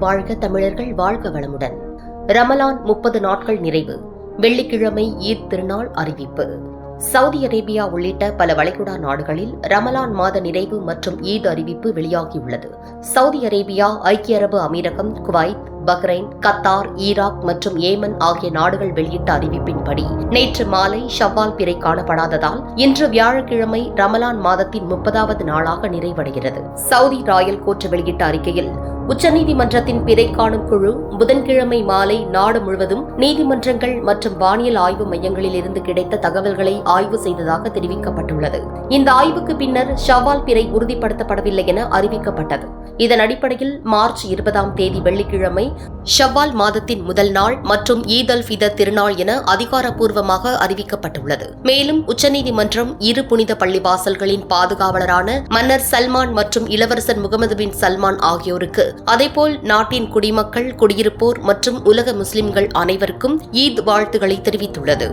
வாழ்க தமிழர்கள் வாழ்க வளமுடன். ரமலான் 30 நாட்கள் நிறைவு. வெள்ளிக்கிழமை ஈத் திருநாள் அறிவிப்பு. சவுதி அரேபியா உள்ளிட்ட பல வளைகுடா நாடுகளில் ரமலான் மாத நிறைவு மற்றும் ஈத் அறிவிப்பு வெளியாகியுள்ளது. சவுதி அரேபியா, ஐக்கிய அரபு அமீரகம், குவைத், பஹ்ரைன், கத்தார், ஈராக் மற்றும் ஏமன் ஆகிய நாடுகள் வெளியிட்ட அறிவிப்பின்படி நேற்று மாலை ஷவ்வால் பிறை காணப்படாததால் இன்று வியாழக்கிழமை ரமலான் மாதத்தின் 30வது நாளாக நிறைவடைகிறது. சவுதி ராயல் கோர்ட் வெளியிட்ட அறிக்கையில், உச்சநீதிமன்றத்தின் பிறை காணும் குழு புதன்கிழமை மாலை நாடு முழுவதும் நீதிமன்றங்கள் மற்றும் வானியல் ஆய்வு மையங்களில் இருந்து கிடைத்த தகவல்களை ஆய்வு செய்ததாக தெரிவிக்கப்பட்டுள்ளது. இந்த ஆய்வுக்கு பின்னர் ஷவ்வால் பிறை உறுதிப்படுத்தப்படவில்லை என அறிவிக்கப்பட்டது. இதன் அடிப்படையில் மார்ச் 20ஆம் தேதி வெள்ளிக்கிழமை ஷவ்வால் மாதத்தின் முதல் நாள் மற்றும் ஈத் அல் ஃபிதர் திருநாள் என அதிகாரப்பூர்வமாக அறிவிக்கப்பட்டுள்ளது. மேலும் உச்சநீதிமன்றம் இரு புனித பள்ளிவாசல்களின் பாதுகாவலரான மன்னர் சல்மான் மற்றும் இளவரசர் முகமது பின் சல்மான் ஆகியோருக்கு, அதேபோல் நாட்டின் குடிமக்கள், குடியிருப்போர் மற்றும் உலக முஸ்லிம்கள் அனைவருக்கும் ஈத் வாழ்த்துக்களை தெரிவித்துள்ளது.